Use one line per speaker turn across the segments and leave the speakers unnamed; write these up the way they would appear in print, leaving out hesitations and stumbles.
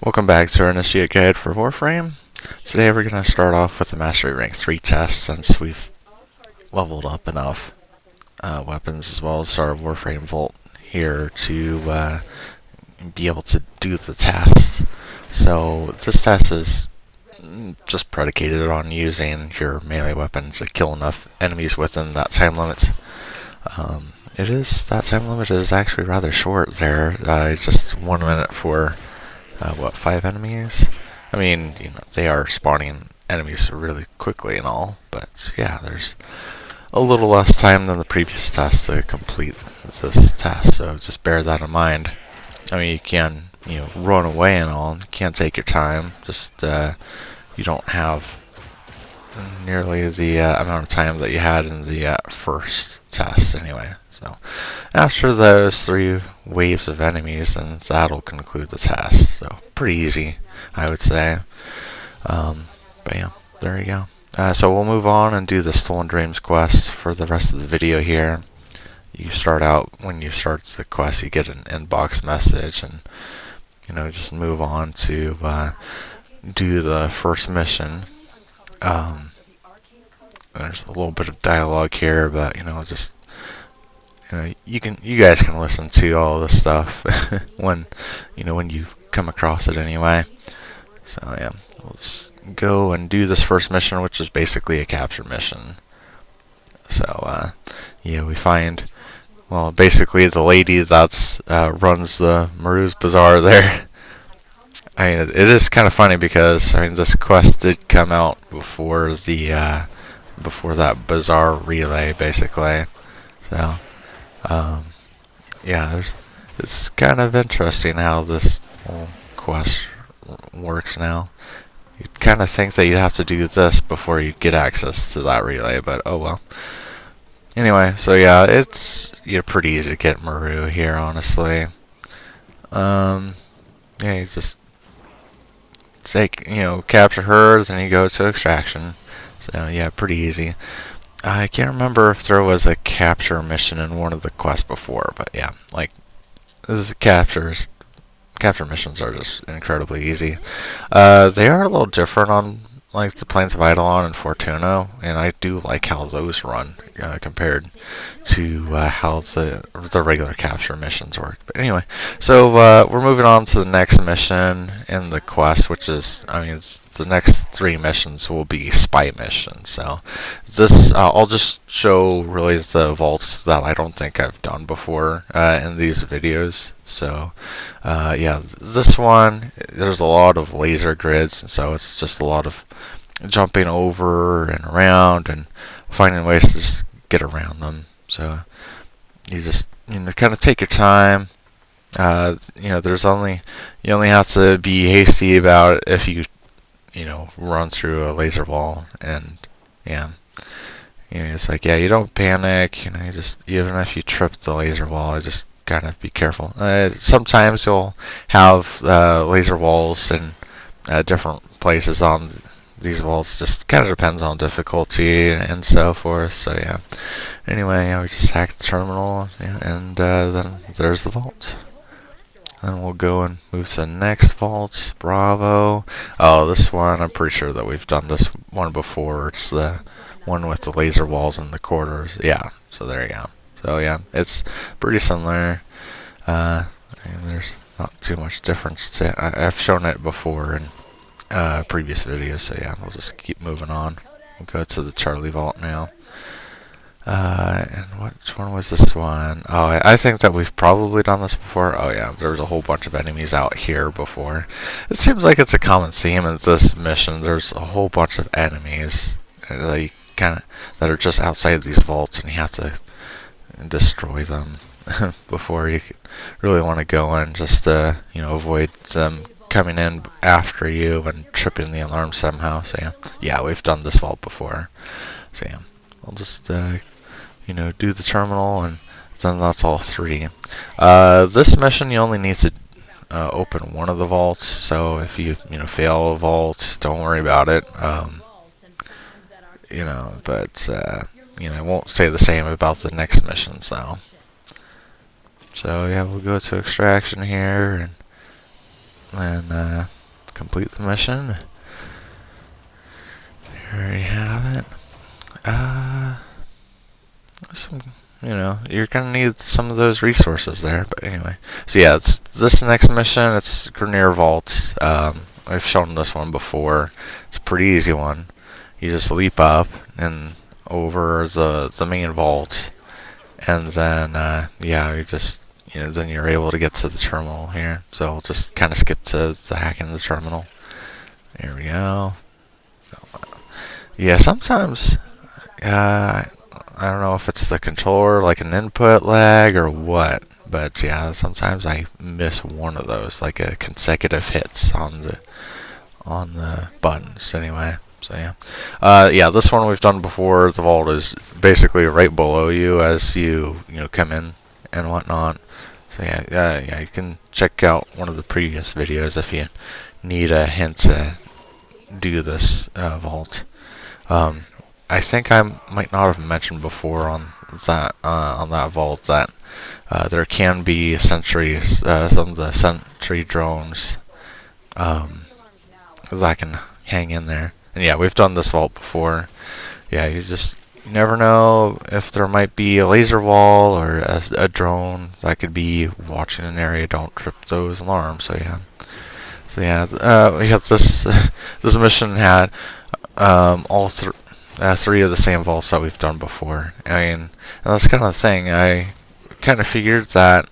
Welcome back to our Initiate Guide for Warframe. Today we're going to start off with the Mastery Rank 3 test since we've leveled up enough weapons as well as our Warframe Vault here to be able to do the test. So this test is just predicated on using your melee weapons to kill enough enemies within that time limit. That time limit is actually rather short there, just 1 minute for 5 enemies? I mean, they are spawning enemies really quickly and all, but yeah, there's a little less time than the previous test to complete this test, so just bear that in mind. I mean, you can, run away and all, you can take your time, just, you don't have nearly the amount of time that you had in the first test anyway. So after those 3 waves of enemies, then that'll conclude the test. So pretty easy, I would say. But yeah, there you go. So we'll move on and do the Stolen Dreams quest for the rest of the video here. You start out, when you start the quest, you get an inbox message, and just move on to do the first mission. There's a little bit of dialogue here, but just you guys can listen to all this stuff when you come across it anyway. So yeah, we'll just go and do this first mission, which is basically a capture mission. So yeah, we find, well, basically the lady that's runs the Maru's Bazaar there. I mean, it is kind of funny because this quest did come out before the before that bazaar relay, basically. So yeah, it's kind of interesting how this whole quest works now. You'd kind of think that you'd have to do this before you get access to that relay, but oh well. Anyway, so yeah, it's pretty easy to get Maru here, honestly. Yeah, you just take, capture her, then you go to extraction. So yeah, pretty easy. I can't remember if there was a capture mission in one of the quests before, but yeah, the capture missions are just incredibly easy. They are a little different on the Plains of Eidolon and Fortuna, and I do like how those run compared to how the regular capture missions work. But anyway, so we're moving on to the next mission in the quest, which is, the next 3 missions will be spy missions. So this, I'll just show really the vaults that I don't think I've done before in these videos. So yeah, this one, there's a lot of laser grids, and so it's just a lot of jumping over and around and finding ways to just get around them. So you just kind of take your time. There's you only have to be hasty about it if you run through a laser wall, and yeah, it's like, yeah, you don't panic. You just, even if you trip the laser wall, you just kind of be careful. Sometimes you'll have laser walls in different places on these walls. Just kind of depends on difficulty and so forth. So yeah. Anyway, we just hack the terminal, and then there's the vault. Then we'll go and move to the next vault. Bravo. Oh, this one, I'm pretty sure that we've done this one before. It's the one with the laser walls and the corridors. Yeah, so there you go. So yeah, it's pretty similar. And there's not too much difference. I've shown it before in previous videos, so yeah, we'll just keep moving on. We'll go to the Charlie Vault now. And which one was this one? Oh, I think that we've probably done this before. Oh yeah, there was a whole bunch of enemies out here before. It seems like it's a common theme in this mission. There's a whole bunch of enemies that that are just outside these vaults, and you have to destroy them before you really want to go in, just to avoid them coming in after you and tripping the alarm somehow. So yeah, we've done this vault before. So yeah, I'll just do the terminal, and then that's all 3. This mission, you only need to open one of the vaults, so if you fail a vault, don't worry about it. But I won't say the same about the next missions though. So yeah, we'll go to extraction here, and and complete the mission. There you have it. Some, you're gonna need some of those resources there, but anyway. So yeah, it's this next mission. It's Grineer Vaults. I've shown this one before. It's a pretty easy one. You just leap up and over the main vault, and then yeah, then you're able to get to the terminal here. So I'll just kind of skip to the hacking the terminal. There we go. Yeah, sometimes I don't know if it's the controller, like an input lag or what, but yeah, sometimes I miss one of those, like a consecutive hits on the buttons. Anyway, so yeah, yeah, this one we've done before. The vault is basically right below you as you come in and whatnot. So yeah, you can check out one of the previous videos if you need a hint to do this vault. I think I might not have mentioned before on that vault that there can be sentries, some of the sentry drones that can hang in there. And yeah, we've done this vault before. Yeah, you never know if there might be a laser wall or a drone that could be watching an area. Don't trip those alarms. So yeah, we have this this mission had all three of the same vaults that we've done before. I mean, and that's kind of the thing. I kind of figured that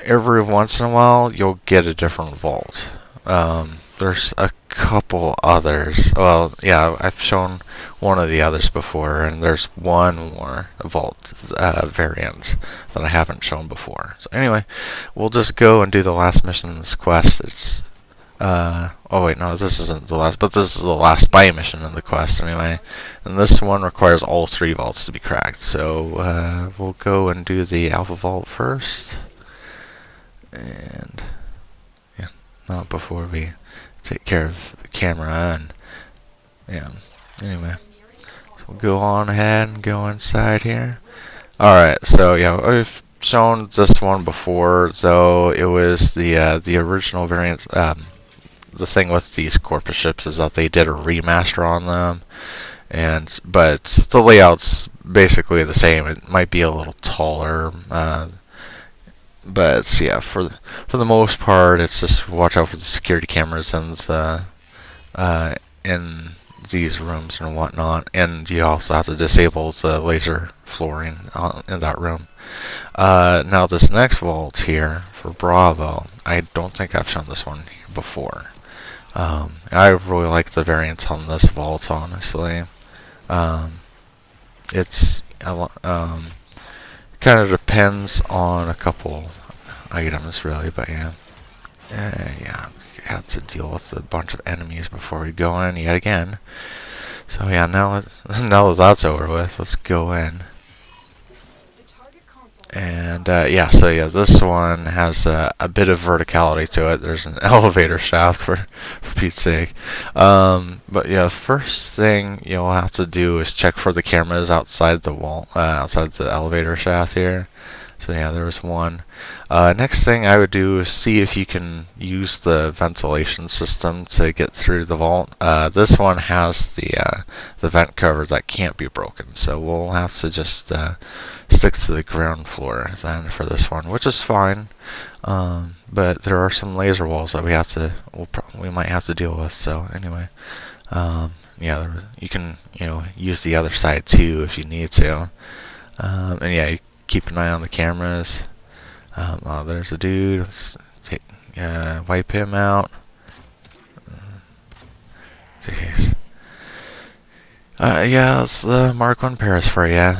every once in a while you'll get a different vault. There's a couple others. Well, yeah, I've shown one of the others before, and there's one more vault variant that I haven't shown before. So anyway, we'll just go and do the last mission in this quest. It's oh wait, no, this isn't the last, but this is the last buy mission in the quest anyway. And this one requires all three vaults to be cracked. So we'll go and do the alpha vault first. And yeah, not before we take care of the camera and yeah. Anyway, so we'll go on ahead and go inside here. Alright, so yeah, I've shown this one before, though it was the original variant. The thing with these Corpus ships is that they did a remaster on them, but the layout's basically the same. It might be a little taller, but yeah, for the most part, it's just watch out for the security cameras and in these rooms and whatnot, and you also have to disable the laser flooring in that room. Now this next vault here for Bravo, I don't think I've shown this one before. I really like the variants on this vault, honestly. It's kind of depends on a couple items, really, but yeah. Yeah, you have to deal with a bunch of enemies before we go in yet again. So yeah, now that that's over with, let's go in. And yeah, so yeah, this one has a bit of verticality to it. There's an elevator shaft for Pete's sake. But yeah, first thing you'll have to do is check for the cameras outside the wall, outside the elevator shaft here. So yeah, there was one. Next thing I would do is see if you can use the ventilation system to get through the vault. This one has the vent cover that can't be broken, so we'll have to just stick to the ground floor then for this one, which is fine. But there are some laser walls that we might have to deal with. So anyway, yeah, you can use the other side too if you need to. And yeah, you keep an eye on the cameras. Oh, there's a dude. Let's wipe him out. Jeez. Yeah, that's the Mark 1 Paris for you.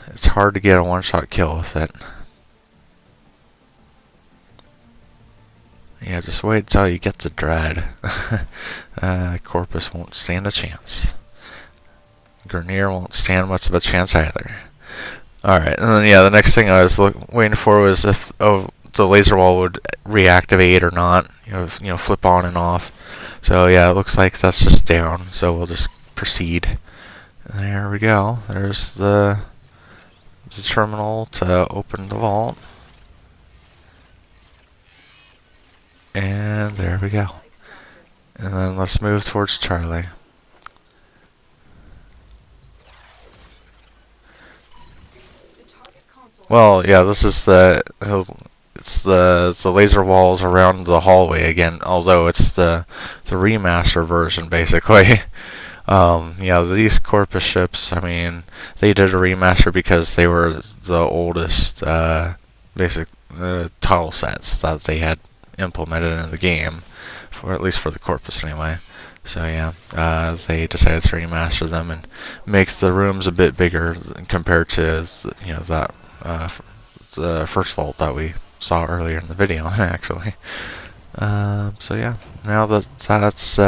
It's hard to get a one-shot kill with it. Yeah, just wait until you get the dread. Corpus won't stand a chance. Grineer won't stand much of a chance either. Alright, and then yeah, the next thing I was waiting for was if the laser wall would reactivate or not. Flip on and off. So yeah, it looks like that's just down. So we'll just proceed. There we go. There's the terminal to open the vault. And there we go. And then let's move towards Charlie. Well, yeah, this is it's the laser walls around the hallway again, although it's the remaster version basically. Yeah, these Corpus ships, I mean, they did a remaster because they were the oldest basic tile sets that they had implemented in the game, for at least for the Corpus anyway. So yeah, they decided to remaster them and make the rooms a bit bigger compared to that the first vault that we saw earlier in the video actually. So yeah, now that that's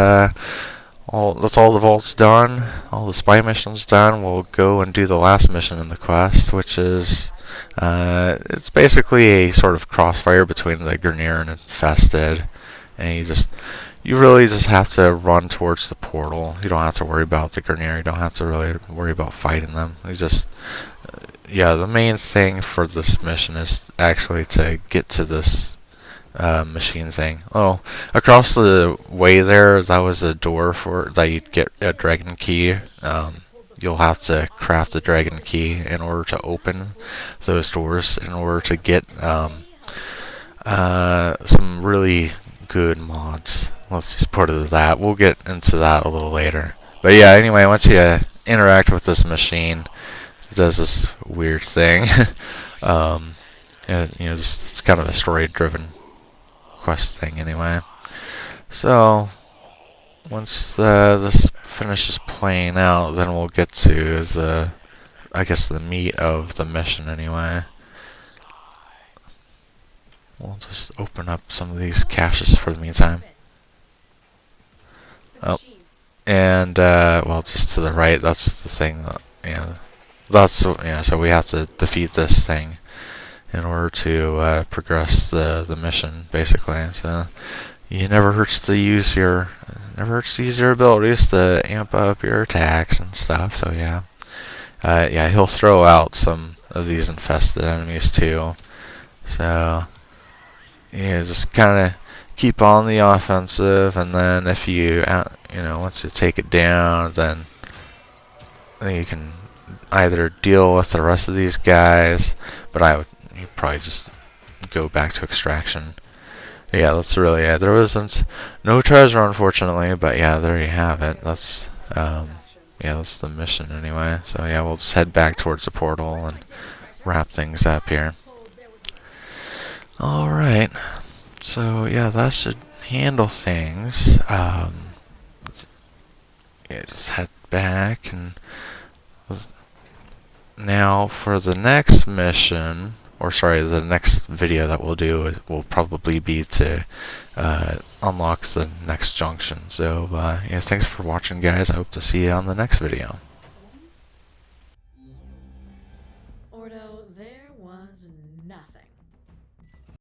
all the vaults done, all the spy missions done, we'll go and do the last mission in the quest, which is it's basically a sort of crossfire between the Grineer and Infested, and you really just have to run towards the portal. You don't have to worry about the Grineer. You don't have to really worry about fighting them. You just yeah, the main thing for this mission is actually to get to this machine thing. Oh, across the way there, that was a door for that you'd get a dragon key. You'll have to craft the dragon key in order to open those doors, in order to get some really good mods. Let's just put it at that. We'll get into that a little later. But yeah, anyway, once you interact with this machine, it does this weird thing. And, it's kind of a story-driven quest thing anyway. So once this finishes playing out, then we'll get to the meat of the mission anyway. We'll just open up some of these caches for the meantime. Oh, and well, just to the right, that's the thing that, so we have to defeat this thing in order to progress the mission, basically. So it never hurts to use your abilities to amp up your attacks and stuff. So yeah, yeah, he'll throw out some of these infested enemies too. So yeah, just kind of keep on the offensive, and then if you once you take it down, then you can either deal with the rest of these guys, but you probably just go back to extraction. Yeah, that's really it. There wasn't no treasure, unfortunately, but yeah, there you have it. That's yeah, that's the mission anyway. So yeah, we'll just head back towards the portal and wrap things up here. All right. So yeah, that should handle things. Yeah, just head back, and now for the next mission, or sorry, the next video that we'll do will probably be to unlock the next junction. So yeah, thanks for watching, guys. I hope to see you on the next video.